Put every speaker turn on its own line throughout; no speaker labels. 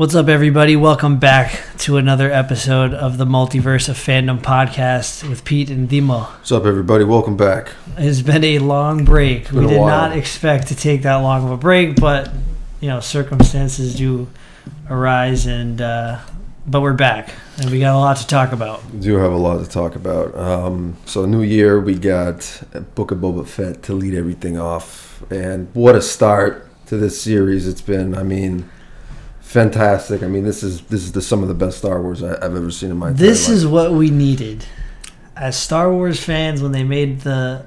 What's up, everybody? Welcome back to another episode of the Multiverse of Fandom podcast with Pete and Dimo.
What's up, everybody? Welcome back.
It's been a long break. We did not expect to take that long of a break, but circumstances do arise, and but we're back, and we got a lot to talk about.
We do have a lot to talk about. So, new year, we got Book of Boba Fett to lead everything off, and what a start to this series it's been. Fantastic. This is some of the best Star Wars I've ever seen in my entire life.
This is what we needed as Star Wars fans when they made the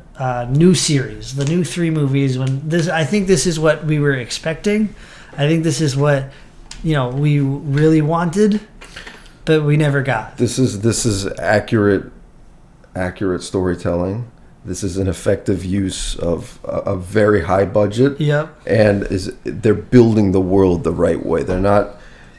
new series, the new 3 movies. I think this is what we were expecting. I think this is what we really wanted, but we never got. This
is accurate storytelling. This is an effective use of a very high budget.
Yep.
And they're building the world the right way. They're not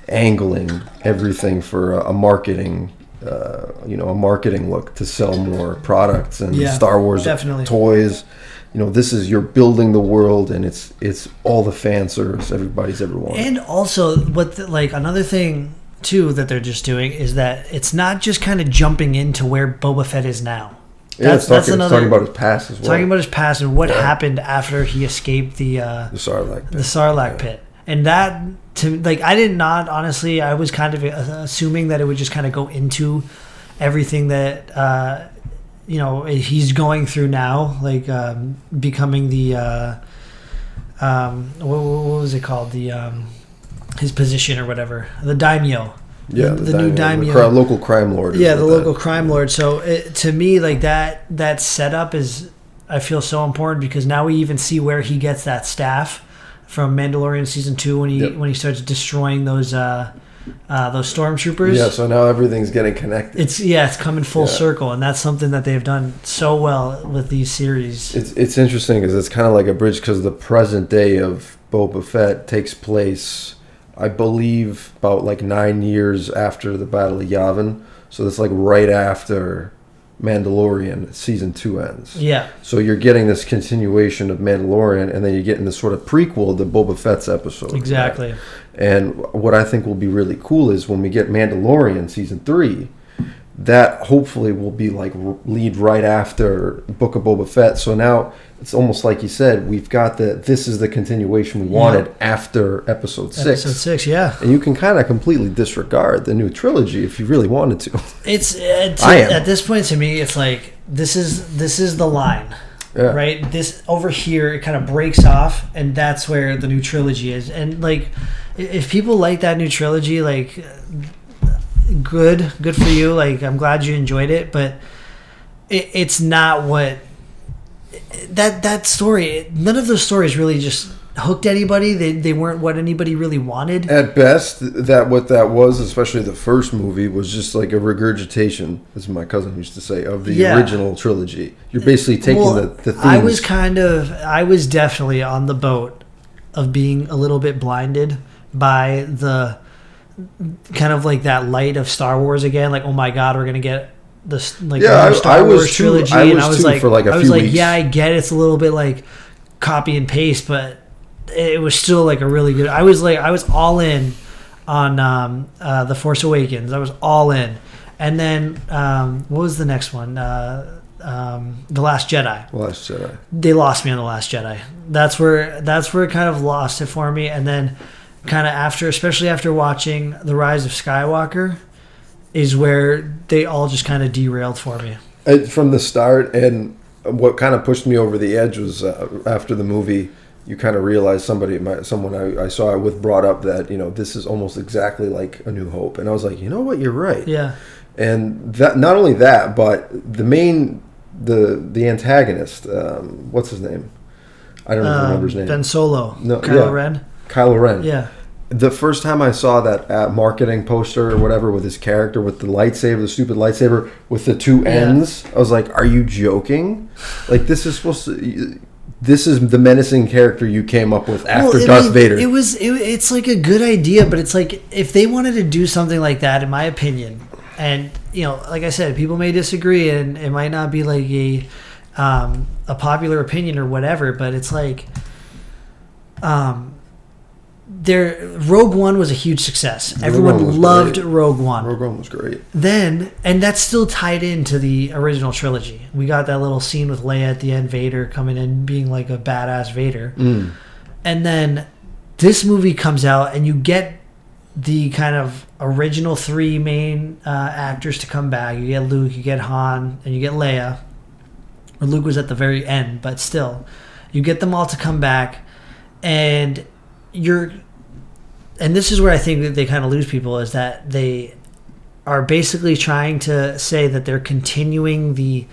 angling everything for a marketing look to sell more products and Star Wars
definitely.
Toys. You're building the world, and it's all the fan service everybody's ever wanted.
And also, another thing too that they're just doing is that it's not just kind of jumping into where Boba Fett is now.
It's talking about his past as well.
Talking about his past and what happened after he escaped the Sarlacc pit. And that, I did not, honestly, I was kind of assuming that it would just kind of go into everything that, he's going through now, becoming the, what was it called? His position or whatever. The daimyo.
Yeah,
the new daimyo,
local crime lord.
Yeah, the local crime lord. So to me, that setup is, I feel, so important, because now we even see where he gets that staff from Mandalorian season 2 when he starts destroying those stormtroopers.
Yeah, so now everything's getting connected.
It's coming full circle, and that's something that they've done so well with these series.
It's interesting because it's kind of like a bridge, because the present day of Boba Fett takes place, I believe, about 9 years after the Battle of Yavin. So that's right after Mandalorian season 2 ends.
Yeah.
So you're getting this continuation of Mandalorian, and then you're getting this sort of prequel to Boba Fett's episode.
Exactly.
Right? And what I think will be really cool is when we get Mandalorian season 3, that hopefully will be lead right after Book of Boba Fett. So now it's almost like you said, we've got this is the continuation we wanted after episode 6.
Episode 6, yeah.
And you can kind of completely disregard the new trilogy if you really wanted to.
It's at this point, to me, it's this is the line. Yeah. Right? This over here, it kind of breaks off, and that's where the new trilogy is. And if people like that new trilogy, good for you. I'm glad you enjoyed it, but it's not what that story. None of those stories really just hooked anybody. They weren't what anybody really wanted.
At best, what that was, especially the first movie, was just a regurgitation, as my cousin used to say, of the original trilogy. You're basically taking the themes.
I was definitely on the boat of being a little bit blinded by the kind of that light of Star Wars again. Oh my God, we're gonna get this Star Wars trilogy. I was weeks. Yeah, I get it's a little bit copy and paste, but it was still a really good. I was all in on The Force Awakens. I was all in, and then what was the next one? The Last Jedi.
Last Jedi.
They lost me on The Last Jedi. That's where it kind of lost it for me, and then kind of especially after watching The Rise of Skywalker, is where they all just kind of derailed for me.
From the start, and what kind of pushed me over the edge was after the movie, you kind of realize someone I saw it with brought up that, this is almost exactly like A New Hope. And I was like, you know what, you're right.
Yeah.
And that, not only that, but the antagonist, what's his name? I don't even remember his name.
Ben Solo.
No,
Kylo Ren.
Kylo Ren.
Yeah.
The first time I saw that marketing poster or whatever with his character with the lightsaber, the stupid lightsaber with the 2 ends, I was like, "Are you joking? This is supposed to? This is the menacing character you came up with after Darth Vader."
It's a good idea, but it's if they wanted to do something like that, in my opinion, and like I said, people may disagree, and it might not be a popular opinion or whatever, but it's Rogue One was a huge success. Everyone loved Rogue One.
Rogue One was great.
Then, and that's still tied into the original trilogy. We got that little scene with Leia at the end, Vader coming in being like a badass Vader. And then this movie comes out and you get the kind of original 3 main actors to come back. You get Luke, you get Han, and you get Leia. Or Luke was at the very end, but still. You get them all to come back, and this is where I think that they kind of lose people, is that they are basically trying to say that they're continuing the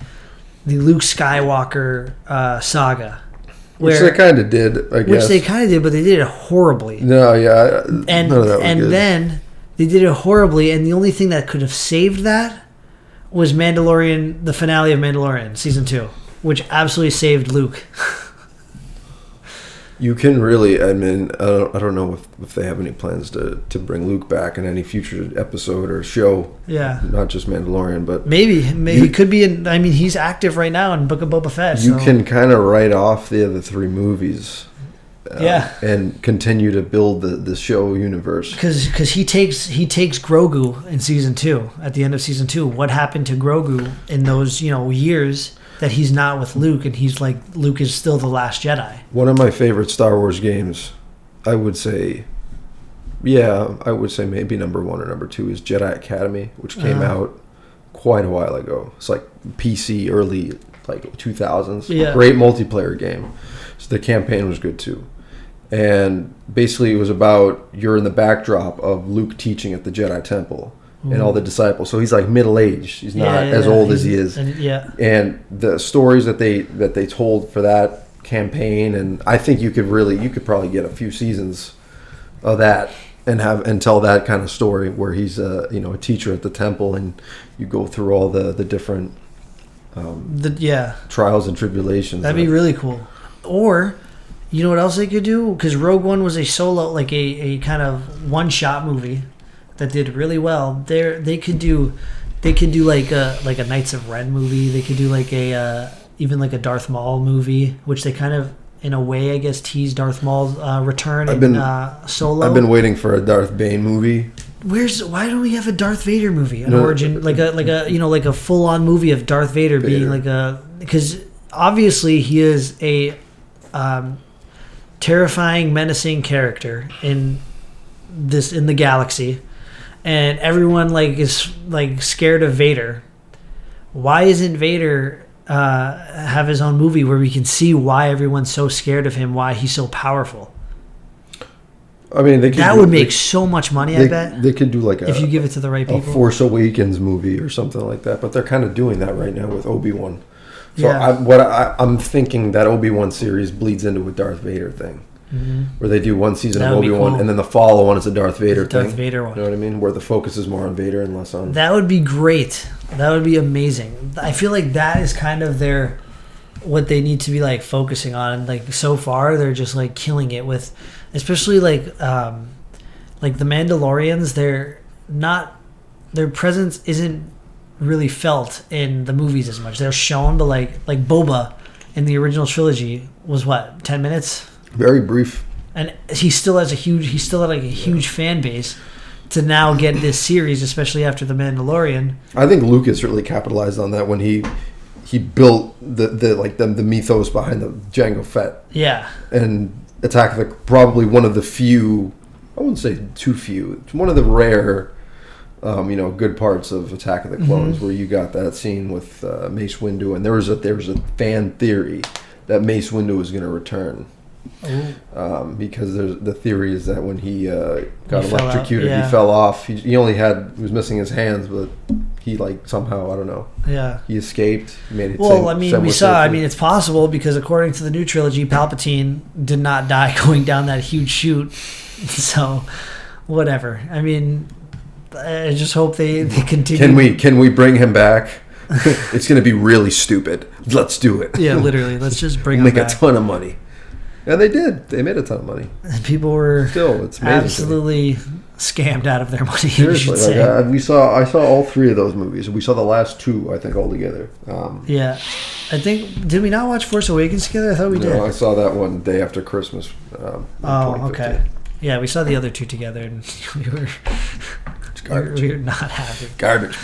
Luke Skywalker saga.
Which they kind of did, I guess.
Which they kind of did, but they did it horribly.
No, yeah.
And
none of that was good.
Then they did it horribly, and the only thing that could have saved that was Mandalorian, the finale of Mandalorian, Season 2, which absolutely saved Luke.
You can really, I mean, I don't know if they have any plans to bring Luke back in any future episode or show.
Yeah.
Not just Mandalorian, but...
Maybe he could be in... I mean, he's active right now in Book of Boba Fett.
You can kind of write off the other 3 movies. And continue to build the show universe.
Because he takes Grogu in Season 2, at the end of Season 2. What happened to Grogu in those, years... that he's not with Luke, and he's like, Luke is still the last Jedi.
One of my favorite Star Wars games, I would say maybe number 1 or number 2 is Jedi Academy, which came out quite a while ago. It's like PC early, like 2000s.
Yeah.
Great multiplayer game. So the campaign was good too. And basically it was about, you're in the backdrop of Luke teaching at the Jedi Temple. And all the disciples, so he's like middle-aged. He's not as old as he is. And the stories that they told for that campaign, and I think you could probably get a few seasons of that and tell that kind of story where he's a teacher at the temple, and you go through all the different trials and tribulations.
That'd be really cool. Or, you know what else they could do? Because Rogue One was a solo, like a kind of one-shot movie that did really well. They could do like a Knights of Ren movie. They could do like even like a Darth Maul movie, which they kind of, in a way, I guess, tease Darth Maul's return in Solo.
I've been waiting for a Darth Bane movie.
Why don't we have a Darth Vader movie, origin, like a full on movie of Darth Vader being because obviously he is a terrifying, menacing character in the galaxy. And everyone is scared of Vader. Why isn't Vader have his own movie where we can see why everyone's so scared of him, why he's so powerful?
I mean,
that would make so much money. I bet
they could do
if you give it to the right people,
a Force Awakens movie or something like that. But they're kind of doing that right now with Obi-Wan. So I'm thinking that Obi-Wan series bleeds into a Darth Vader thing. Mm-hmm. Where they do one season of Obi-Wan, and then the follow-on is a Darth Vader thing.
Darth Vader one.
You know what I mean? Where the focus is more on Vader and less on...
That would be great. That would be amazing. I feel like that is kind of what they need to be focusing on. Like so far, they're just killing it with, especially the Mandalorians. Their presence isn't really felt in the movies as much. They're shown, but like Boba in the original trilogy was 10 minutes.
Very brief.
And he still had a huge fan base to now get this series, especially after The Mandalorian.
I think Lucas really capitalized on that when he built the mythos behind the Jango Fett.
Yeah.
And probably one of the few, I wouldn't say too few, it's one of the rare good parts of Attack of the Clones, where you got that scene with Mace Windu, and there was a fan theory that Mace Windu was going to return. Because the theory is that when he got electrocuted, he fell off. He was missing his hands, but he somehow, I don't know. Yeah. He escaped. Made it.
Well, it's possible because according to the new trilogy, Palpatine did not die going down that huge chute. So, whatever. I mean, I just hope they continue.
Can we bring him back? It's going to be really stupid. Let's do it.
Yeah, literally. Let's just bring him back.
Make a ton of money. And they did. They made a ton of money.
And people were
it's
absolutely scammed out of their money.
Seriously, I saw all 3 of those movies. We saw the last 2, I think, all together.
Yeah, I think. Did we not watch Force Awakens together? I thought we did.
No, I saw that one day after Christmas.
Okay. Yeah, we saw the other two together, and we were
garbage.
we were not happy.
Garbage,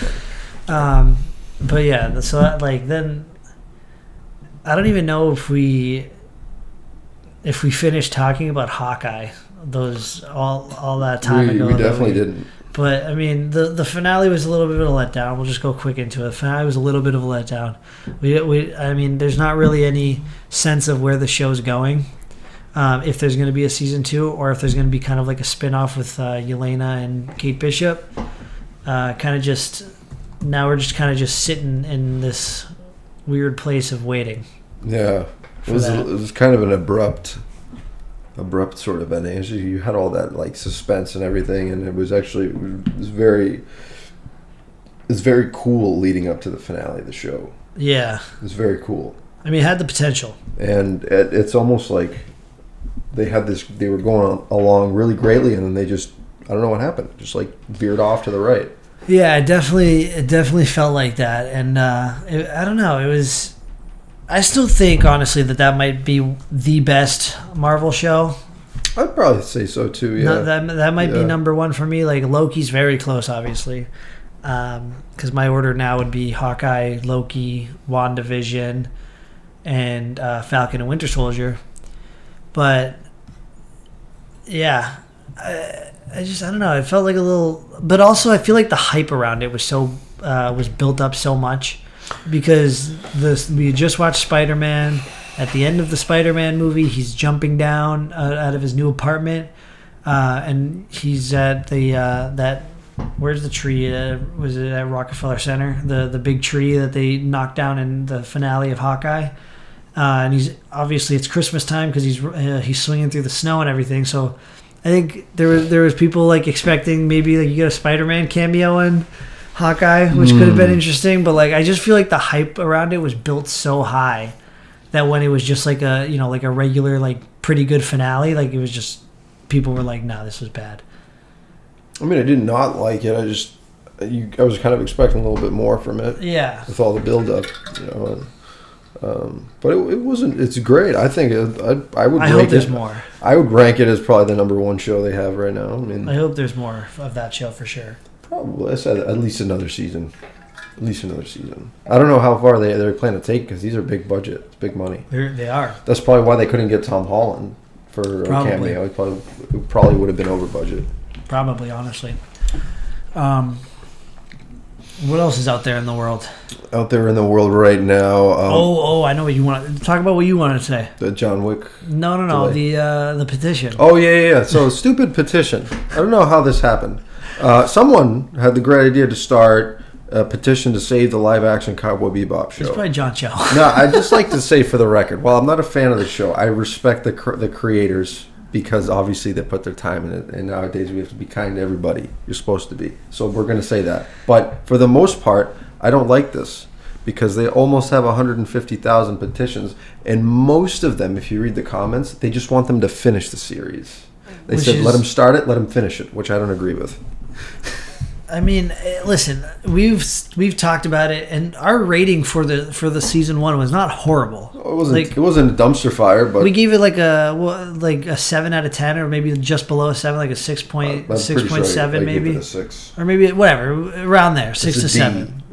man.
But yeah, so like then I don't even know if we finished talking about Hawkeye those all that time ago.
We definitely didn't.
But I mean, the finale was a little bit of a letdown. We'll just go quick into it. The finale was a little bit of a letdown. I mean, there's not really any sense of where the show's going. If there's going to be a season 2, or if there's going to be kind of like a spin-off with Yelena and Kate Bishop. Kind of just now we're just kind of just sitting in this weird place of waiting.
Yeah, it was kind of an abrupt sort of ending. You had all that like suspense and everything, and it was very cool leading up to the finale of the show.
Yeah,
it was very cool.
I mean, it had the potential,
and it's almost like they were going along really greatly, and then they just, I don't know what happened, just like veered off to the right.
Yeah, it definitely felt like that, and I don't know. It was. I still think, honestly, that might be the best Marvel show.
I'd probably say so too. Yeah,
that might be number one for me. Like Loki's very close, obviously, because my order now would be Hawkeye, Loki, WandaVision, and Falcon and Winter Soldier. But yeah, I don't know. It felt like a little, but also I feel like the hype around it was built up so much. Because we just watched Spider-Man. At the end of the Spider-Man movie, he's jumping down out of his new apartment, and he's at the where's the tree? Was it at Rockefeller Center? The big tree that they knocked down in the finale of Hawkeye. And he's obviously it's Christmas time because he's swinging through the snow and everything. So I think there was people like expecting maybe like you get a Spider-Man cameo in Hawkeye, which could have been interesting, but like I just feel like the hype around it was built so high that when it was just like a like a regular like pretty good finale, like it was just people were like, "No, this was bad."
I mean, I did not like it. I was kind of expecting a little bit more from it.
Yeah,
with all the build up, but it wasn't. It's great. I think I would.
I hope there's more.
I would rank it as probably the number one show they have right now. I mean,
I hope there's more of that show for sure.
Probably. I said at least another season. At least another season. I don't know how far they're planning to take because these are big budget. It's big money.
They are.
That's probably why they couldn't get Tom Holland for a cameo. It probably would have been over budget.
Probably, honestly. What else is out there in the world?
Out there in the world right now.
I know what you want. Talk about what you want to say.
The John Wick.
No. The petition.
Oh yeah. So stupid petition. I don't know how this happened. Someone had the great idea to start a petition to save the live-action Cowboy Bebop show.
It's probably John Cho.
No, I'd just like to say for the record, while I'm not a fan of the show, I respect the creators because obviously they put their time in it, and nowadays we have to be kind to everybody. You're supposed to be. So we're going to say that. But for the most part, I don't like this because they almost have 150,000 petitions, and most of them, if you read the comments, they just want them to finish the series. They said, let them start it, let them finish it, which I don't agree with.
I mean, listen, we've talked about it, and our rating for the season 1 was not horrible.
It wasn't a dumpster fire, but
we gave it like a 7 out of 10, or maybe just below a 7, like a 6.7 maybe,
a 6,
or maybe whatever around there, 6 to 7.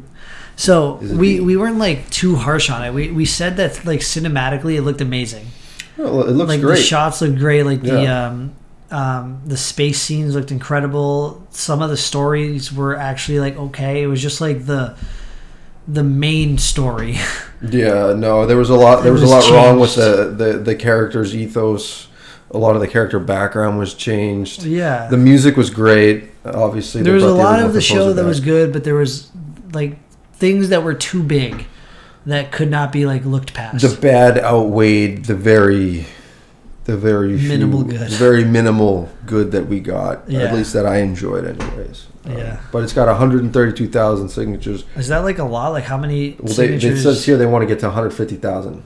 So we weren't like too harsh on it. We said that like cinematically it looked amazing.
Well, it looks
like
great.
The shots looked great. Like the space scenes looked incredible. Some of the stories were actually like okay. It was just like the main story.
Yeah, no, there was a lot. There was a lot wrong with the character's ethos. A lot of the character background was changed.
Yeah,
the music was great. Obviously,
there was a lot of the show that was good, but there was like things that were too big that could not be like looked past.
The bad outweighed the very
minimal
good.
good.
Very minimal good that we got.
Yeah.
At least that I enjoyed, anyways.
Yeah.
But it's got 132,000 signatures.
Is that like a lot? Like how many
signatures? It says here they want to get to 150,000.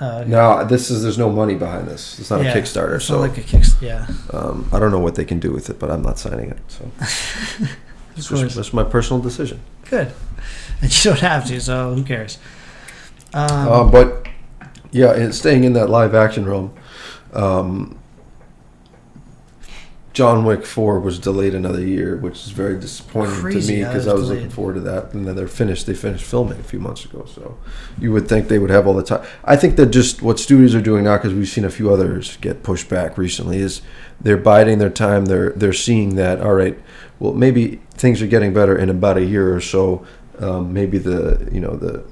Okay.
No, there's no money behind this. It's not a Kickstarter.
It's not like a Kickstarter.
I don't know what they can do with it, but I'm not signing it. So that's my personal decision.
Good. And you don't have to, so who cares?
But yeah, and staying in that live action realm, John Wick 4 was delayed another year, which is very disappointing
Crazy,
to me because I was looking forward to that. And then they finished filming a few months ago. So you would think they would have all the time. I think that just what studios are doing now, because we've seen a few others get pushed back recently, is they're biding their time. They're seeing that, all right, well, maybe things are getting better in about a year or so. Maybe the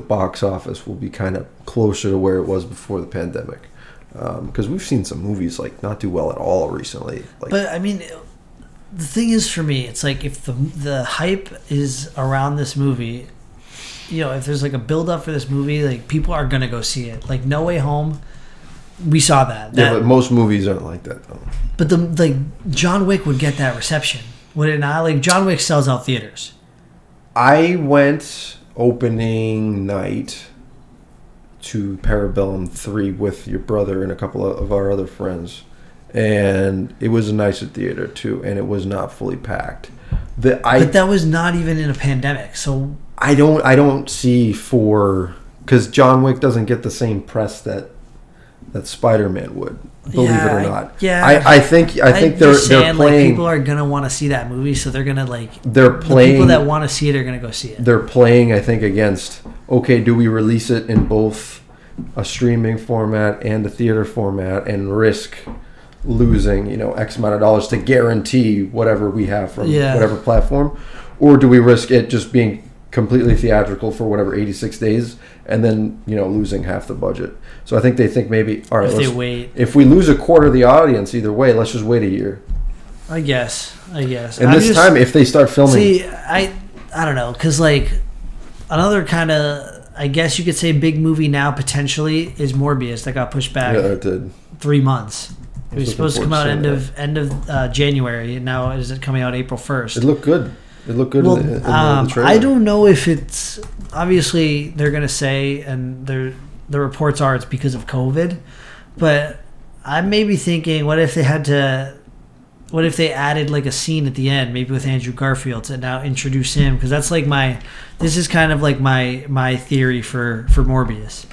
box office will be kind of closer to where it was before the pandemic. Because we've seen some movies like not do well at all recently.
But I mean, the thing is, for me, it's like if the hype is around this movie, if there's like a build up for this movie, like people are gonna go see it. Like No Way Home, we saw that.
Yeah, but most movies aren't like that though.
But John Wick would get that reception, would it not? Like John Wick sells out theaters.
I went opening night to Parabellum 3 with your brother and a couple of our other friends, and it was a nicer theater too, and it was not fully packed. But
that was not even in a pandemic, so
I don't see because John Wick doesn't get the same press that Spider-Man would, believe it or not. I think they're playing.
Like, people are gonna want to see that movie, so they're gonna
they're playing.
The people that want to see it are gonna go see it.
They're playing, I think, against. Okay, do we release it in both a streaming format and a theater format and risk losing, X amount of dollars to guarantee whatever we have from whatever platform? Or do we risk it just being completely theatrical for whatever 86 days and then, losing half the budget? So I think they think maybe, all right, if we lose a quarter of the audience either way, let's just wait a year.
I guess.
And this time, if they start filming...
See, I don't know, because another kind of... I guess you could say big movie now potentially is Morbius that got pushed back.
Yeah, it did.
3 months. It was supposed to come out end of January, and now is it coming out April 1st?
It looked good. Well, in the trailer.
I don't know if it's obviously they're going to say, and the reports are it's because of COVID, but I may be thinking, what if they added like a scene at the end, maybe with Andrew Garfield, to now introduce him? Because that's like this is kind of like my theory for Morbius.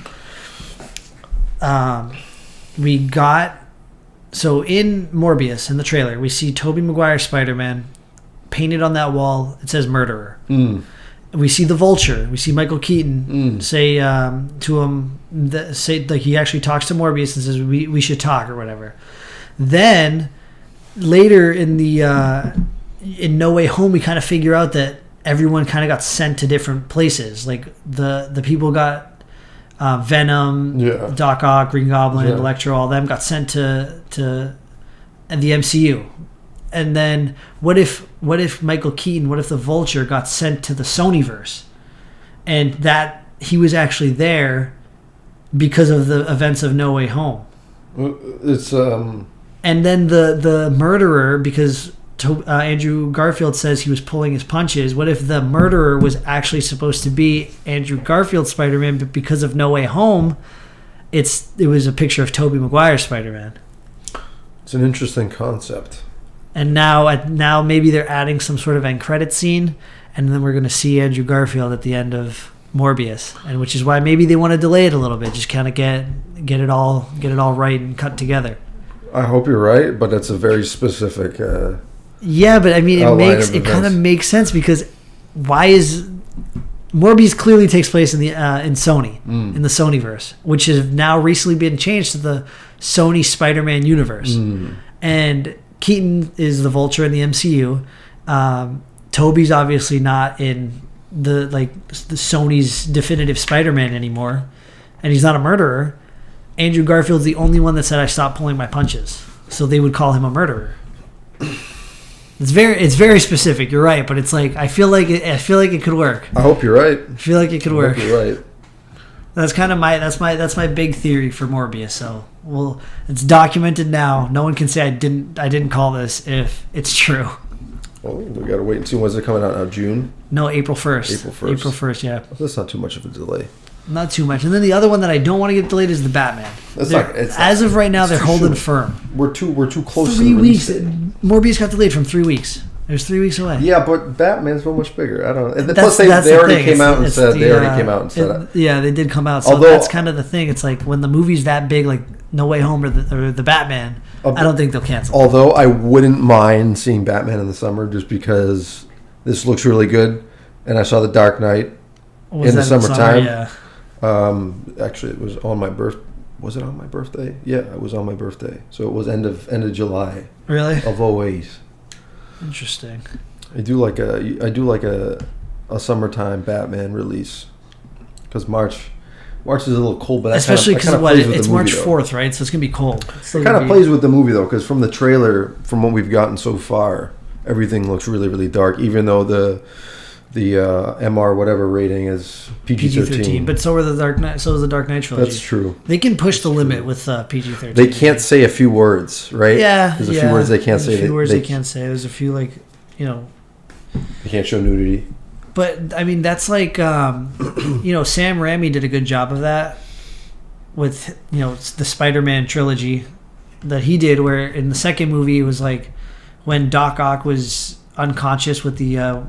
So in Morbius, in the trailer, we see Tobey Maguire's Spider-Man painted on that wall. It says murderer. We see the Vulture. We see Michael Keaton say to him, he actually talks to Morbius and says, we should talk or whatever. Then later in No Way Home, we kind of figure out that everyone kind of got sent to different places. Like the people got Venom, Doc Ock, Green Goblin, Electro, all them got sent to the MCU. And then what if Michael Keaton, what if the Vulture got sent to the Sonyverse, and that he was actually there because of the events of No Way Home?
It's
And then the murderer, because Andrew Garfield says he was pulling his punches. What if the murderer was actually supposed to be Andrew Garfield's Spider-Man, but because of No Way Home, it was a picture of Tobey Maguire's Spider-Man?
It's an interesting concept.
And now maybe they're adding some sort of end credit scene, and then we're going to see Andrew Garfield at the end of Morbius, and which is why maybe they want to delay it a little bit, just kind of get it all right and cut together.
I hope you're right, but it's a very specific.
Yeah, but I mean, it kind of makes sense, because why is Morbius clearly takes place in Sony, in the Sonyverse, which has now recently been changed to the Sony Spider-Man universe, and Keaton is the Vulture in the MCU. Toby's obviously not in the Sony's definitive Spider-Man anymore, and he's not a murderer. Andrew Garfield's the only one that said I stopped pulling my punches, so they would call him a murderer. It's very specific. You're right, but it's like I feel like it could work.
I hope you're right.
I feel like it could work.
I hope you're right.
That's kind of my big theory for Morbius. So it's documented now. No one can say I didn't call this if it's true.
Well, we gotta wait and see. When's it coming out now? June?
No, April 1st.
April
1st, yeah.
That's not too much of a delay.
Not too much. And then the other one that I don't want to get delayed is the Batman. As of right now, they're holding firm.
We're too close.
3 weeks. Morbius got delayed from 3 weeks. It was 3 weeks away.
Yeah, but Batman's so much bigger. I don't know. And plus, they already came out and said. Yeah, they did come out.
So that's kind of the thing. It's like when the movie's that big, like No Way Home or the Batman, I don't think they'll cancel.
Although I wouldn't mind seeing Batman in the summer just because this looks really good. And I saw The Dark Knight in the summertime. Actually, it was on my birthday. Was it on my birthday? Yeah, it was on my birthday. So it was end of July.
Really?
Of 08.
Interesting.
I do like a summertime Batman release because March is a little cold, but
especially because it's March 4th, right? So it's gonna be cold.
It kind of plays with the movie though, because from the trailer, from what we've gotten so far, everything looks really, really dark. Even though the MR whatever rating is PG-13.
But so are the Dark Knight. So is the Dark Knight trilogy.
That's true.
They can push the limit with PG-13.
They can't say a few words, right?
Yeah,
there's a few words they can't say.
There's a few words they can't say. There's a few
They can't show nudity.
But I mean, that's like Sam Raimi did a good job of that with the Spider-Man trilogy that he did, where in the second movie it was like when Doc Ock was unconscious with the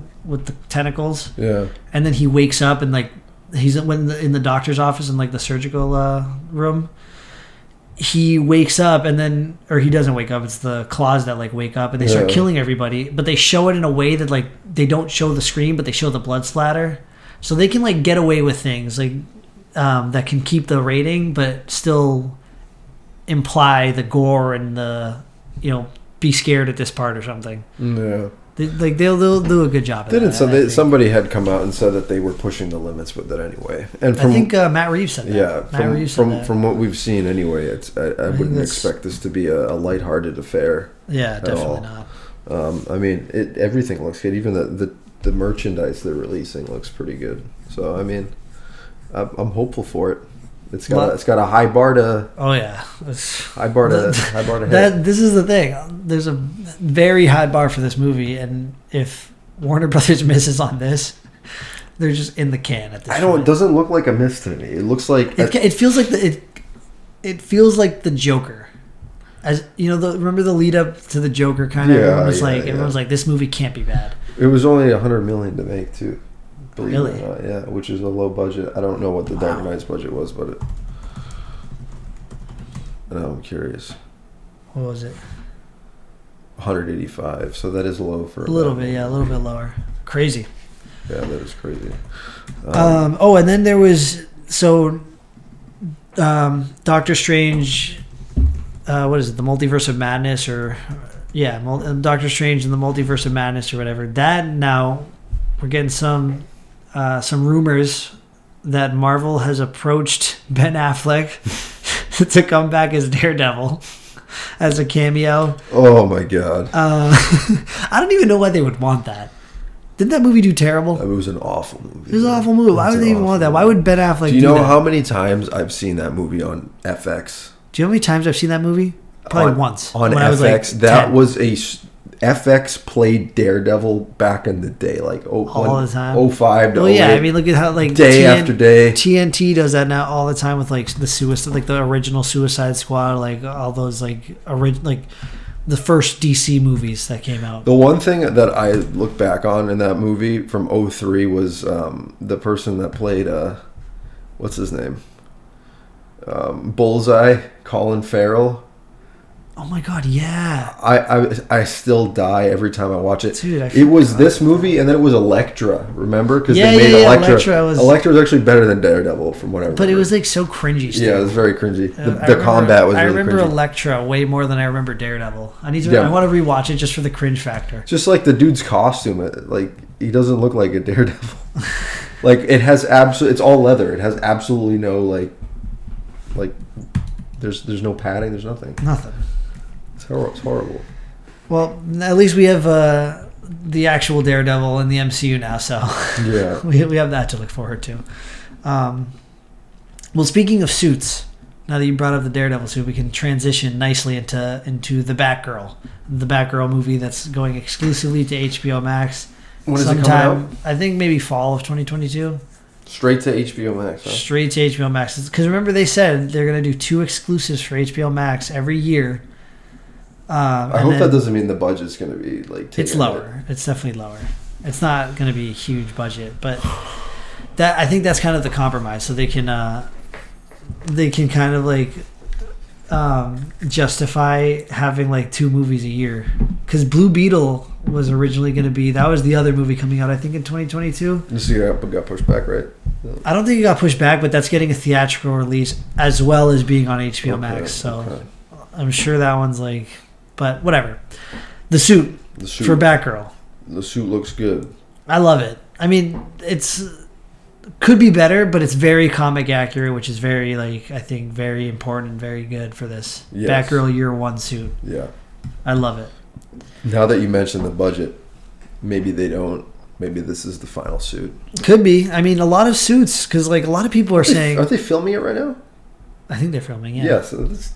tentacles, and then he wakes up and like he's in the doctor's office in like the surgical room. He wakes up or he doesn't wake up. It's the claws that like wake up and they start killing everybody. But they show it in a way that like they don't show the screen, but they show the blood splatter. So they can like get away with things like that can keep the rating, but still imply the gore and the be scared at this part or something.
Yeah.
They'll do a good job of that.
Somebody had come out and said that they were pushing the limits with it anyway. And
I think Matt Reeves said that.
Yeah,
Matt Reeves said that.
From what we've seen anyway, I wouldn't expect this to be a lighthearted affair.
Yeah, definitely not.
I mean, everything looks good. Even the merchandise they're releasing looks pretty good. So I mean, I'm hopeful for it. It's got a high bar to.
Oh yeah,
high bar to hit.
This is the thing. There's a very high bar for this movie, and if Warner Brothers misses on this, they're just in the can at this point.
It doesn't look like a miss to me. It looks like
it feels like it feels like the Joker. As remember the lead up to the Joker kind of. Everyone's like, this movie can't be bad.
It was only $100 million to make too.
Really?
Yeah, which is a low budget. I don't know what the Dark Knight's budget was, but I'm curious.
What was it?
185. So that is low for
a little bit lower. Crazy.
Yeah, that is crazy.
And then there was Doctor Strange. What is it? The Multiverse of Madness, Doctor Strange and the Multiverse of Madness, or whatever. That now we're getting some rumors that Marvel has approached Ben Affleck to come back as Daredevil as a cameo.
Oh my god!
I don't even know why they would want that. Didn't that movie do terrible?
It was an awful movie.
It was an awful movie. Why would they even want that? Why would Ben Affleck?
Do you know how many times I've seen that movie on FX?
Do you know how many times I've seen that movie? Probably once
on FX. That was FX played Daredevil back in the day, like
all the time,
05 to 08.
Yeah, I mean, look at how like
day after day.
TNT does that now all the time with like the original Suicide Squad, like all those like the first DC movies that came out.
The one thing that I look back on in that movie from 03 was the person that played what's his name, Bullseye, Colin Farrell.
Oh my god, yeah.
I still die every time I watch it.
Dude,
it was this movie and then it was Elektra, remember? Because
they made Elektra.
Elektra was actually better than Daredevil from whatever.
But it was like so cringy still.
Yeah, it was very cringy. The combat was really cringy. I remember
Elektra way more than I remember Daredevil. I want to rewatch it just for the cringe factor.
Just like the dude's costume, like he doesn't look like a Daredevil. Like it has it's all leather. It has absolutely no like there's no padding, there's nothing.
Nothing.
It's horrible.
Well, at least we have the actual Daredevil in the MCU now, so
yeah,
we have that to look forward to. Well, speaking of suits, now that you brought up the Daredevil suit, we can transition nicely into the Batgirl movie that's going exclusively to HBO Max.
When is it coming out?
I think maybe fall of 2022.
Straight to HBO Max. Huh?
Straight to HBO Max. Because remember they said they're going to do 2 exclusives for HBO Max every year.
I hope that doesn't mean the budget's going to be like.
It's lower. It's definitely lower. It's not going to be a huge budget, but I think that's kind of the compromise. So they can kind of like justify having like 2 movies a year, because Blue Beetle was originally going to be, that was the other movie coming out I think in 2022.
This year got pushed back, right?
I don't think it got pushed back, but that's getting a theatrical release as well as being on HBO Max. So I'm sure that one's like, but whatever. The suit for Batgirl.
The suit looks good.
I love it. I mean, it's could be better, but it's very comic accurate, which is very, like, I think very important and very good for this Batgirl Year One suit.
Yeah,
I love it.
Now that you mentioned the budget, maybe they don't. Maybe this is the final suit.
Could be. I mean, a lot of suits, because like a lot of people are saying,
are they filming it right now?
I think they're filming it.
Yeah, so it's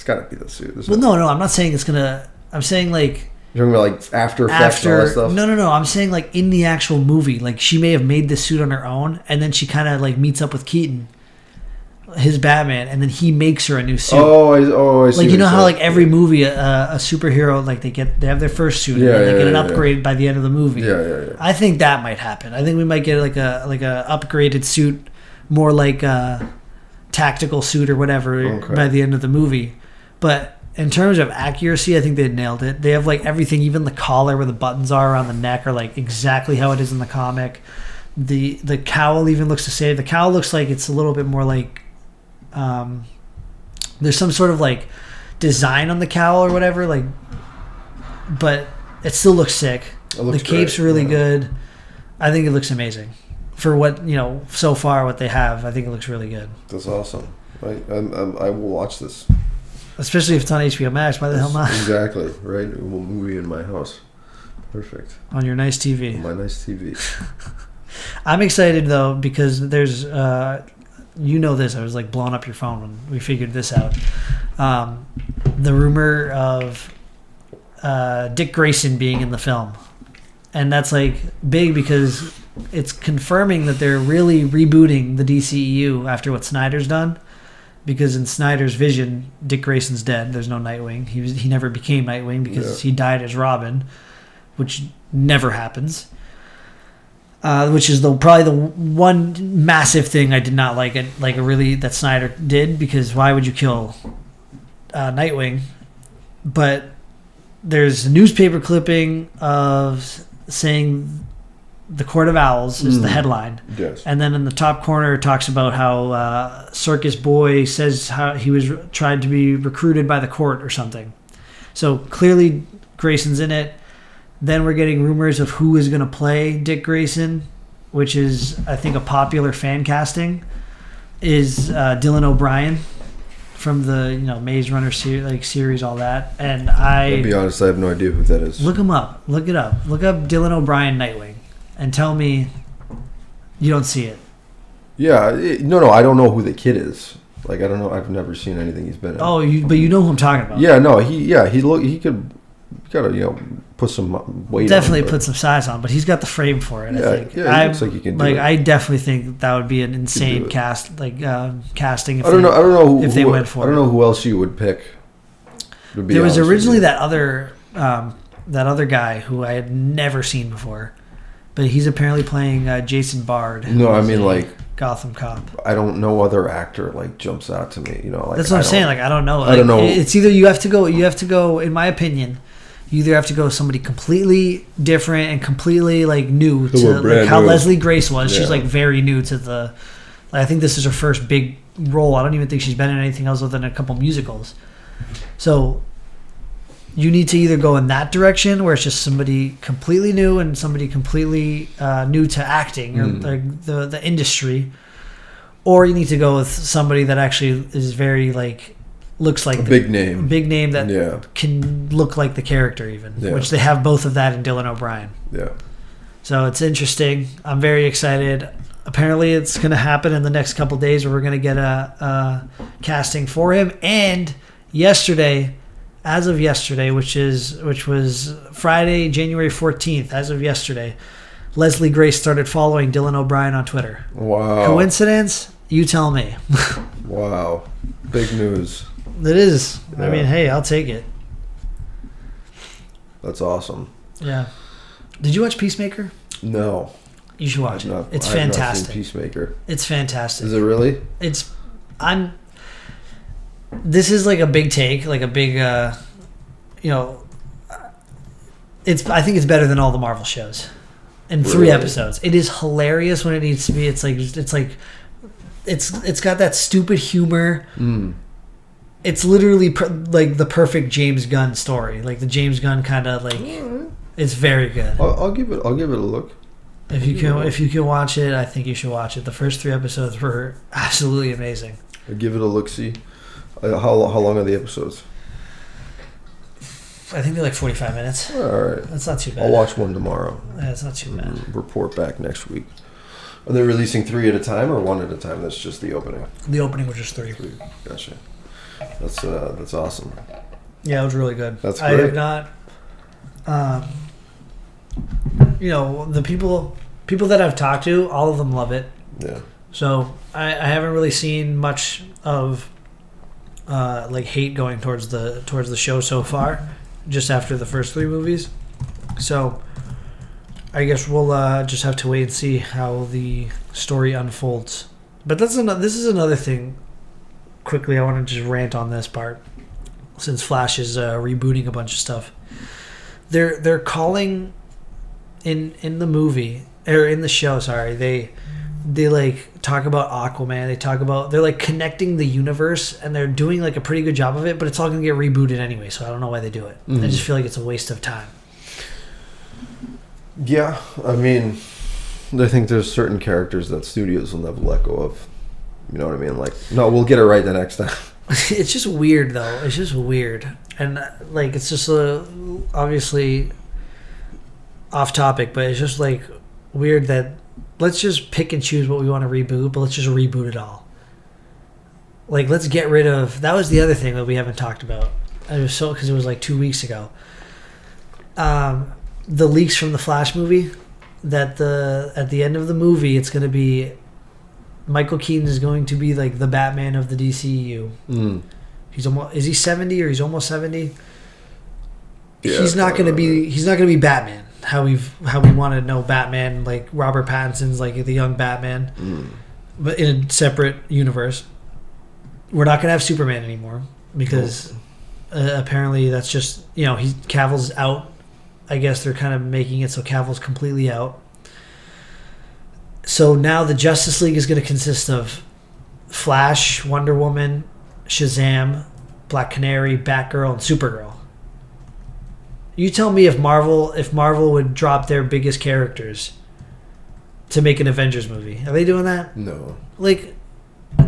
got to be the suit.
Well, no, I'm not saying it's gonna. I'm saying like.
You're talking about like After Effects and all that stuff?
No. I'm saying like in the actual movie, like she may have made this suit on her own, and then she kind of like meets up with Keaton, his Batman, and then he makes her a new suit.
I see.
Like, you know how like every movie, a superhero, like they have their first suit, and then they get an upgrade by the end of the movie.
Yeah.
I think that might happen. I think we might get like a upgraded suit, more like a tactical suit or whatever by the end of the movie. But in terms of accuracy, I think they nailed it. They have like everything, even the collar where the buttons are around the neck are like exactly how it is in the comic. The cowl even looks the same. The cowl looks like it's a little bit more like there's some sort of like design on the cowl or whatever, like, but it still looks sick. The cape's really good. I think it looks amazing for what, so far what they have. I think it looks really good.
That's awesome. I will watch this.
Especially if it's on HBO Max, why the hell not?
Exactly, right? A movie in my house. Perfect.
On your nice TV.
My nice TV.
I'm excited, though, because there's, this, I was like blowing up your phone when we figured this out. The rumor of Dick Grayson being in the film. And that's like big because it's confirming that they're really rebooting the DCEU after what Snyder's done. Because in Snyder's vision, Dick Grayson's dead. There's no Nightwing. He never became Nightwing because he died as Robin, which never happens. Which is probably the one massive thing I did not like that Snyder did, because why would you kill Nightwing? But there's a newspaper clipping of saying the Court of Owls is the headline.
Yes.
And then in the top corner it talks about how Circus Boy says how he was tried to be recruited by the court or something. So clearly Grayson's in it. Then we're getting rumors of who is going to play Dick Grayson, which is, I think, a popular fan casting, is Dylan O'Brien from the Maze Runner series, all that. And
I'll be honest, I have no idea who that is.
Look him up. Look it up. Look up Dylan O'Brien Nightwing. And tell me you don't see it.
Yeah, no, I don't know who the kid is. Like, I don't know. I've never seen anything he's been in.
Oh, but you know who I'm talking about.
Yeah, no, he could gotta put some weight.
Definitely
on him,
put some size on, but he's got the frame for it.
Yeah,
I think.
Yeah, he looks like he can do it.
I definitely think that would be an insane casting. If
I don't know
if they went for it.
I don't know who else you would pick.
There was originally that other guy who I had never seen before. But he's apparently playing Jason Bard.
No, I mean, like,
Gotham cop.
I don't know other actor like jumps out to me. Like,
that's what I'm saying. Like, I don't know.
I don't know.
It's either you have to go. In my opinion, you either have to go somebody completely different and completely like new to like how Leslie Grace was. Yeah. She's like very new to the. Like, I think this is her first big role. I don't even think she's been in anything else other than a couple musicals. So. You need to either go in that direction where it's just somebody completely new and somebody completely new to acting or the industry, or you need to go with somebody that actually is very like looks like
a big name
that can look like the character even, which they have both of that in Dylan O'Brien.
Yeah.
So it's interesting. I'm very excited. Apparently, it's going to happen in the next couple days where we're going to get a casting for him. And as of yesterday, which was Friday, January 14th, as of yesterday, Leslie Grace started following Dylan O'Brien on Twitter.
Wow.
Coincidence? You tell me.
Wow. Big news.
It is.
Yeah.
I mean, hey, I'll take it.
That's awesome.
Yeah. Did you watch Peacemaker?
No.
You should watch it. It's fantastic.
I've not seen Peacemaker.
It's fantastic.
Is it really?
this is like a big take, like a big, you know, I think it's better than all the Marvel shows. In 3 episodes, it is hilarious when it needs to be. It's got that stupid humor. It's literally like the perfect James Gunn story, like the James Gunn kind of like. Right. It's very good.
I'll give it a look.
If you can watch it, I think you should watch it. The first 3 episodes were absolutely amazing.
I'll give it a look. See, how long are the episodes?
I think they're like 45 minutes.
All right.
That's not too bad.
I'll watch one tomorrow.
Yeah, it's not too bad.
Report back next week. Are they releasing 3 at a time or 1 at a time? That's just the opening.
The opening was just 3.
Gotcha. That's awesome.
Yeah, it was really good.
That's great.
I have not. You know, the people that I've talked to, all of them love it.
Yeah.
So I haven't really seen much of like hate going towards the show so far. Just after the first 3 movies. So I guess we'll just have to wait and see how the story unfolds. But this is another thing. Quickly, I want to just rant on this part. Since Flash is rebooting a bunch of stuff. They're calling in the movie or in the show, sorry, they like talk about Aquaman. They're like connecting the universe, and they're doing like a pretty good job of it. But it's all going to get rebooted anyway, so I don't know why they do it. I just feel like it's a waste of time.
Yeah, I mean, I think there's certain characters that studios will never let go of. You know what I mean? Like, no, we'll get it right the next time.
It's just weird, though. It's just weird, and like it's just obviously off topic, but it's just like weird that. Let's just pick and choose what we want to reboot, but let's just reboot it all. Like, let's get rid of... That was the other thing that we haven't talked about. Because it was like 2 weeks ago. The leaks from the Flash movie, that at the end of the movie, it's going to be... Michael Keaton is going to be like the Batman of the DCEU. Is he 70 or he's almost 70? Yeah, he's not going to be Batman. How we want to know Batman, like Robert Pattinson's like the young Batman, but in a separate universe. We're not gonna have Superman anymore because apparently that's just Cavill's out. I guess they're kind of making it so Cavill's completely out. So now the Justice League is going to consist of Flash, Wonder Woman, Shazam, Black Canary, Batgirl, and Supergirl. You tell me if Marvel would drop their biggest characters to make an Avengers movie. Are they doing that?
No.
Like,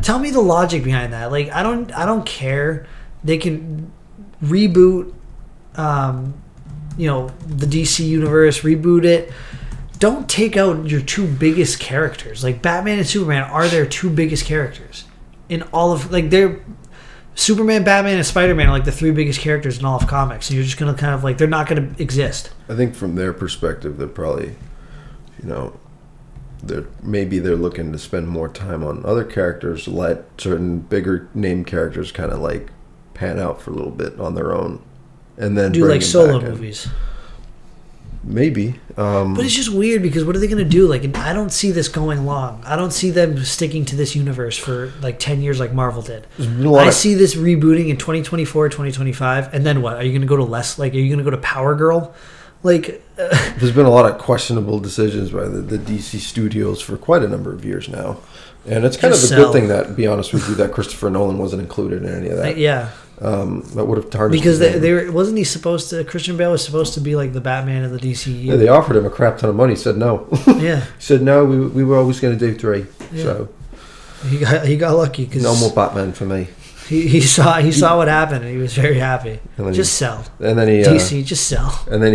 tell me the logic behind that. Like, I don't care. They can reboot, the DC universe, reboot it. Don't take out your 2 biggest characters. Like, Batman and Superman are their 2 biggest characters in all of they're. Superman, Batman, and Spider-Man are like the 3 biggest characters in all of comics. And you're just going to kind of like... They're not going to exist.
I think from their perspective, they're probably, they're looking to spend more time on other characters, let certain bigger name characters kind of like pan out for a little bit on their own. And then
do like solo movies.
Maybe.
But it's just weird because what are they going to do? Like, I don't see this going long. I don't see them sticking to this universe for like 10 years like Marvel did. I see this rebooting in 2024, 2025. And then what? Are you going to go to are you going to go to Power Girl? Like,
there's been a lot of questionable decisions by the DC studios for quite a number of years now. And it's kind of a good thing that, to be honest with you, that Christopher Nolan wasn't included in any of that.
Yeah.
That would have tarnished
because wasn't he supposed to? Christian Bale was supposed to be like the Batman of the DCU.
Yeah, they offered him a crap ton of money. He said no.
Yeah,
he said no. We were always going to do 3. Yeah. So
he got lucky because
no more Batman for me.
He saw what happened and he was very happy. Just sell.
And then
DC just sell.
And then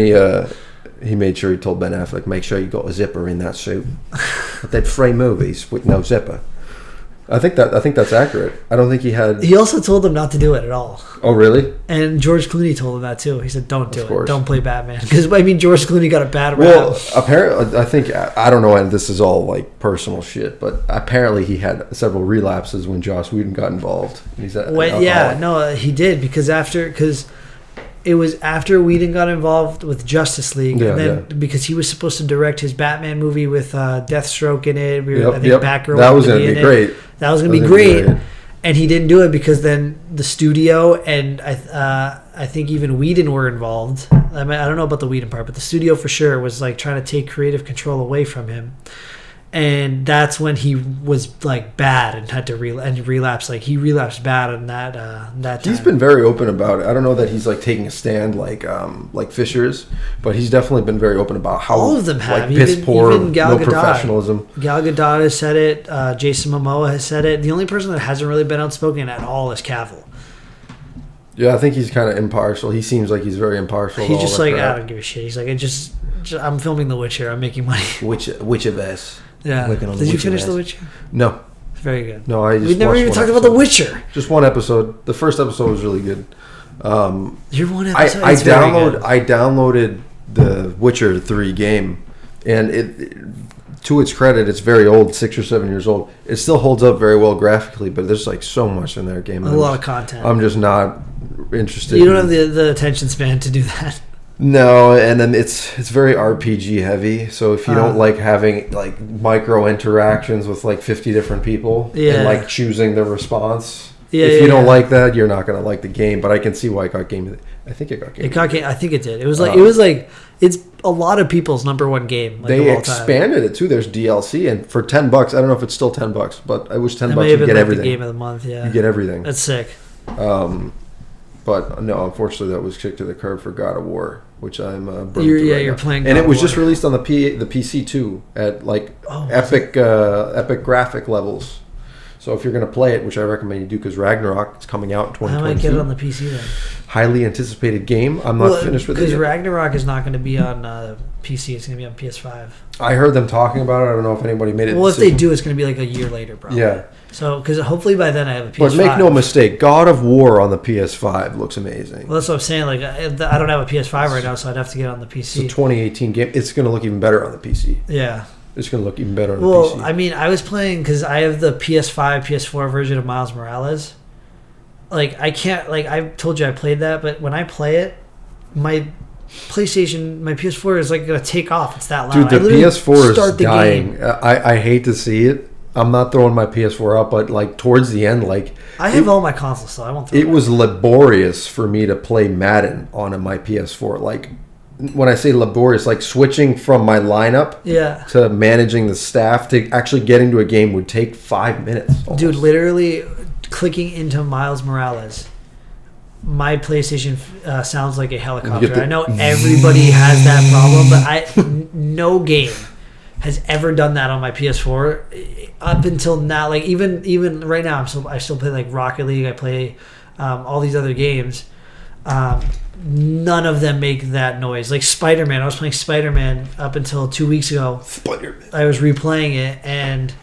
he made sure he told Ben Affleck, make sure you got a zipper in that suit. But they'd 3 movies with no zipper. I think that's accurate. I don't think he had... He
also told them not to do it at all.
Oh, really?
And George Clooney told him that, too. He said, don't do it. Don't play Batman. Because, I mean, George Clooney got a bad rap.
Well, apparently, I think... I don't know, and this is all, like, personal shit, but apparently he had several relapses when Joss Whedon got involved. He's
he did, because it was after Whedon got involved with Justice League, and then because he was supposed to direct his Batman movie with Deathstroke in it. Batgirl.
That was going to be great.
That was going to be great. And he didn't do it because then the studio and I think even Whedon were involved. I mean, I don't know about the Whedon part, but the studio for sure was like trying to take creative control away from him. And that's when he was like bad and had to relapse. Like he relapsed bad in that time.
He's been very open about it. I don't know that he's like taking a stand like Fisher's, but he's definitely been very open about how
all of them have
like piss poor,
even Gal
no
Gadot.
professionalism.
Gal Gadot has said it. Jason Momoa has said it. The only person that hasn't really been outspoken at all is Cavill.
Yeah, I think he's kind of impartial. He seems like he's very impartial.
He's just like, I don't give a shit. He's like, I'm filming The Witcher. I'm making money.
Which of us?
Yeah. Did you finish The Witcher?
No.
Very good.
No, I just
we never even talked about The Witcher.
Just one episode. The first episode was really good.
Your one episode.
I downloaded the Witcher 3 game, and it to its credit, it's very old, 6 or 7 years old. It still holds up very well graphically, but there's like so much in their game.
A lot of content.
I'm just not interested.
You don't have the attention span to do that.
No, and then it's very RPG heavy. So if you don't like having like micro interactions with like 50 different people and like choosing the response, if you don't like that, you're not gonna like the game. But I can see why it got game. I think it got game.
I think it did. It was like it's a lot of people's number one game. Like,
they expanded it too. There's DLC, and for $10, I don't know if it's still $10, but I wish $10
bucks
you get everything.
The game of the month, yeah.
You get everything.
That's sick.
But no, unfortunately, that was kicked to the curb for God of War, which I'm
you're playing.
And it was just released on the PC too at like epic graphic levels. So if you're going to play it, which I recommend you do, because Ragnarok is coming out in 2022.
I might get it on the PC then.
Highly anticipated game. I'm not finished with it
because
yet.
Ragnarok is not going to be on PC. It's going to be on PS5.
I heard them talking about it. I don't know if anybody made it.
Well, if they do, it's going to be like a year later, probably.
Yeah.
So, because hopefully by then I have a PS5.
But make no mistake, God of War on the PS5 looks amazing.
Well, that's what I'm saying. Like, I don't have a PS5 right now, so I'd have to get it on the PC.
It's a 2018 game. It's going to look even better on the PC.
Yeah.
It's going to look even better on the PC.
Well, I mean, I was playing because I have the PS5, PS4 version of Miles Morales. Like, I can't, like, I told you I played that, but when I play it, my PlayStation, my PS4 is like going to take off. It's that loud.
Dude, the PS4 is dying. I hate to see it. I'm not throwing my PS4 out, but like towards the end, like
I have all my consoles, so I won't.
It was laborious for me to play Madden on my PS4. Like when I say laborious, like switching from my lineup to managing the staff to actually getting to a game would take 5 minutes. Almost.
Dude, literally clicking into Miles Morales. My PlayStation sounds like a helicopter. I know everybody has that problem, but no game has ever done that on my PS4 up until now. Like even right now, I still play like Rocket League. I play all these other games. None of them make that noise. Like Spider-Man, I was playing Spider-Man up until 2 weeks ago.
Spider-Man.
I was replaying it and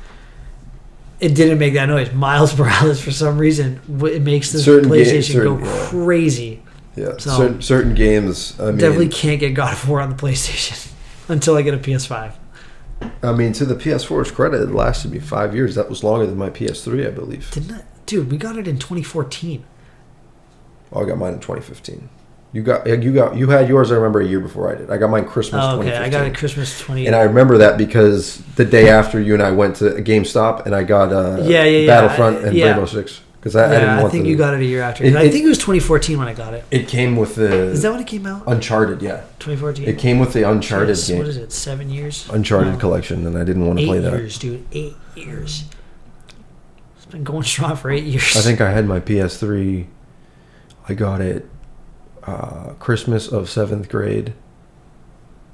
it didn't make that noise. Miles Morales, for some reason, it makes the PlayStation go crazy.
Yeah, so, certain games. I mean,
definitely can't get God of War on the PlayStation until I get a PS5.
I mean, to the PS4's credit, it lasted me 5 years. That was longer than my PS3, I believe.
Didn't it? Dude, we got it in 2014.
Oh, I got mine in 2015. You had yours. I remember a year before I did. I got mine Christmas.
Oh, okay.
2015.
I got it Christmas 20.
And I remember that because the day after you and I went to GameStop and I got Battlefront and Rainbow Six because I didn't want.
I think you got it a year after. I think it was 2014 when I got it.
It came with the.
Is that when it came out?
Uncharted, yeah.
2014.
It came with the Uncharted game.
What is it? 7 years.
Uncharted collection, and I didn't want to play that.
8 years, dude. 8 years. It's been going strong for 8 years.
I think I had my PS3. I got it. Christmas of 7th grade.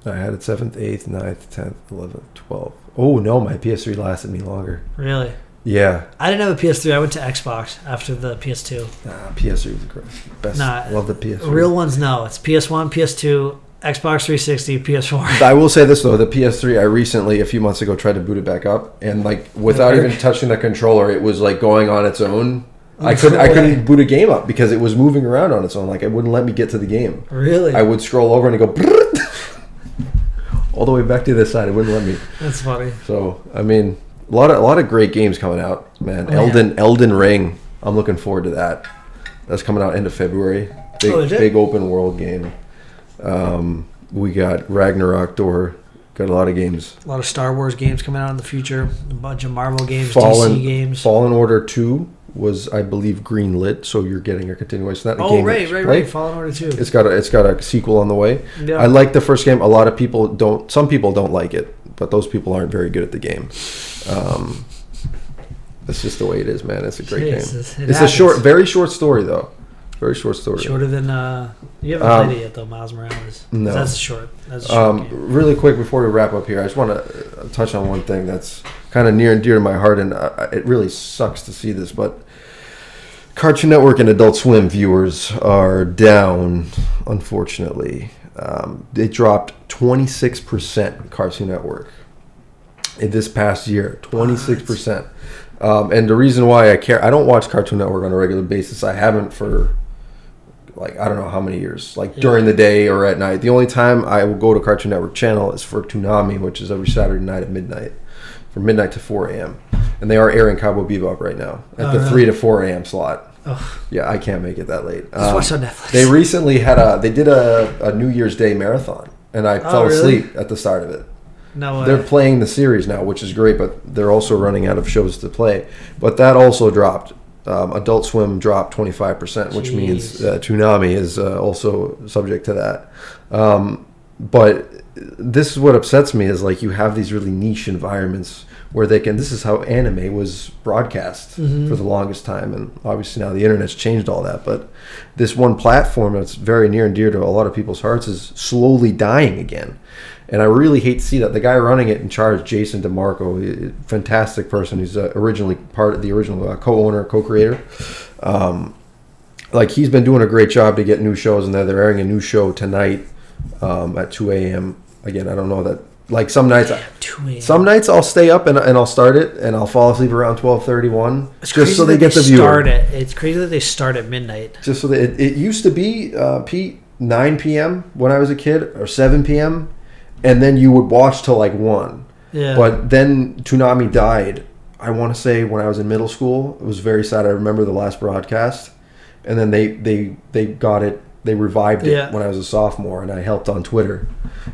I had it 7th, 8th, 9th, 10th, 11th, 12th. Oh, no, my PS3 lasted me longer.
Really?
Yeah.
I didn't have a PS3. I went to Xbox after the PS2.
PS3 was the best. I love the PS3.
Real ones, no. It's PS1, PS2, Xbox 360, PS4.
I will say this, though. The PS3, I recently, a few months ago, tried to boot it back up. And, like, without even touching the controller, it was, like, going on its own. I couldn't boot a game up because it was moving around on its own. Like, it wouldn't let me get to the game.
Really?
I would scroll over and it'd go all the way back to this side. It wouldn't let me.
That's funny.
So, I mean, a lot of great games coming out, man. Elden Ring. I'm looking forward to that. That's coming out end of February. Big open world game. We got Ragnarok Door. Got a lot of games.
A lot of Star Wars games coming out in the future. A bunch of Marvel games, DC games.
Fallen Order 2 was, I believe, greenlit, so you're getting a continuation. That
Oh, right. Fallen Order 2.
It's got a sequel on the way.
Yeah.
I like the first game. A lot of people don't. Some people don't like it, but those people aren't very good at the game. That's just the way it is, man. It's a great game. It's a very short story, though. Very short story.
Shorter than you haven't played it yet, though, Miles Morales.
No,
that's a short game.
Really quick before we wrap up here, I just want to touch on one thing that's kind of near and dear to my heart, and it really sucks to see this, but Cartoon Network and Adult Swim viewers are down, unfortunately. It dropped 26%, Cartoon Network, in this past year. 26%. And the reason why I care, I don't watch Cartoon Network on a regular basis. I haven't for, like, I don't know how many years, during the day or at night. The only time I will go to Cartoon Network channel is for Toonami, which is every Saturday night at midnight, from midnight to 4 a.m. And they are airing Cowboy Bebop right now at the 3 to 4 a.m. slot.
Oh.
Yeah, I can't make it that late.
Just watch on Netflix.
They recently did a New Year's Day marathon, and I fell asleep at the start of it.
No way.
They're playing the series now, which is great, but they're also running out of shows to play. But that also dropped. Adult Swim dropped 25%, which means Toonami is also subject to that. But this is what upsets me is, like, you have these really niche environments where they can. This is how anime was broadcast for the longest time, and obviously now the internet's changed all that. But this one platform that's very near and dear to a lot of people's hearts is slowly dying again. And I really hate to see that. The guy running it in charge, Jason DeMarco, fantastic person. He's originally part of the original co-owner, co-creator. He's been doing a great job to get new shows in there. They're airing a new show tonight at 2 a.m. Again, I don't know that. Like some nights I'll stay up and I'll start it and I'll fall asleep around 12:31 just so they get the viewer.
It's crazy that they start at midnight.
Just so that it used to be Pete 9 p.m. when I was a kid or 7 p.m. and then you would watch till like 1.
Yeah.
But then Toonami died. I want to say when I was in middle school. It was very sad. I remember the last broadcast, and then they got it. They revived it when I was a sophomore, and I helped on Twitter.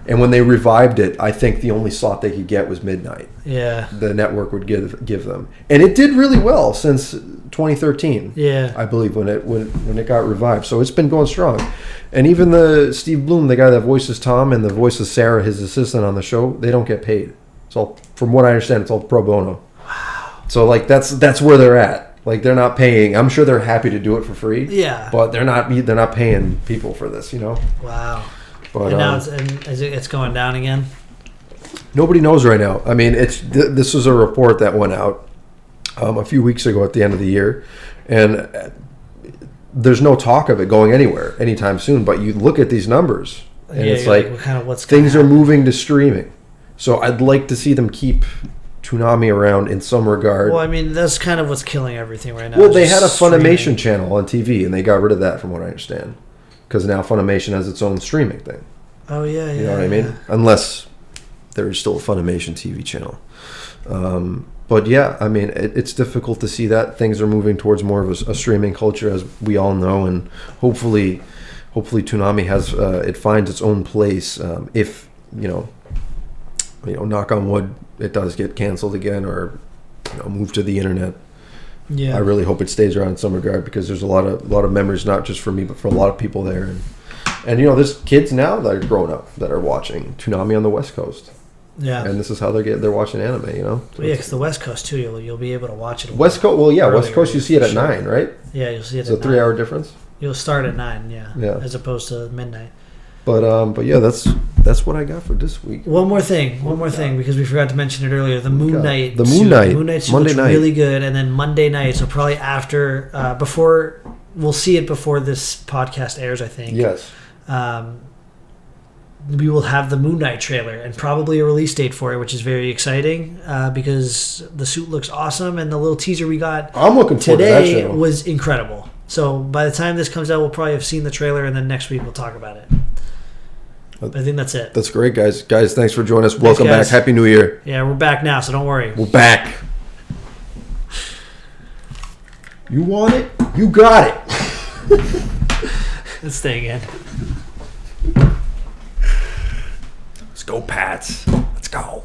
And when they revived it, I think the only slot they could get was midnight.
Yeah.
The network would give them, and it did really well since 2013.
Yeah.
I believe when it got revived, so it's been going strong. And even the Steve Bloom, the guy that voices Tom and the voices Sarah, his assistant on the show, they don't get paid. It's all, from what I understand, it's all pro bono.
Wow.
So like that's where they're at. Like they're not paying. I'm sure they're happy to do it for free.
Yeah.
But they're not paying people for this, you know.
Wow.
But
and now it's going down again.
Nobody knows right now. I mean, this was a report that went out a few weeks ago at the end of the year, and there's no talk of it going anywhere anytime soon. But you look at these numbers, and it's like
what's
things are moving to streaming. So I'd like to see them keep Toonami around in some regard.
Well, I mean, that's kind of what's killing everything right now.
Well, they had a Funimation channel on TV, and they got rid of that, from what I understand, because now Funimation has its own streaming thing.
Oh yeah,
you know what I mean? Unless there is still a Funimation TV channel. But yeah, I mean, it's difficult to see that things are moving towards more of a streaming culture, as we all know, and hopefully Toonami has it finds its own place. If knock on wood, it does get canceled again or move to the internet. Yeah, I really hope it stays around in some regard, because there's a lot of memories, not just for me but for a lot of people there, and there's kids now that are growing up that are watching Toonami on the West Coast. Yeah, and this is how they're watching anime. So
yeah, because the West Coast too, you'll be able to watch it.
West Coast, well, yeah, West Coast, you see it at 9, right?
Yeah, you'll see it.
It's a 3-hour difference.
You'll start at 9, yeah, as opposed to midnight.
But yeah, that's what I got for this week.
One more thing, because we forgot to mention it earlier. The Moon Knight.
The Moon Knight.
Monday night, really good, and then Monday night. So probably after, before, we'll see it before this podcast airs, I think.
Yes.
We will have the Moon Knight trailer and probably a release date for it, which is very exciting because the suit looks awesome, and the little teaser we got
I'm looking forward
today
to that show.
Was incredible. So by the time this comes out, we'll probably have seen the trailer, and then next week we'll talk about it. I think that's it.
That's great, guys. Guys, thanks for joining us. Welcome back. Happy New Year.
Yeah, we're back now, so don't worry.
We're back. You want it? You got it.
Let's stay again.
Let's go, Pats. Let's go.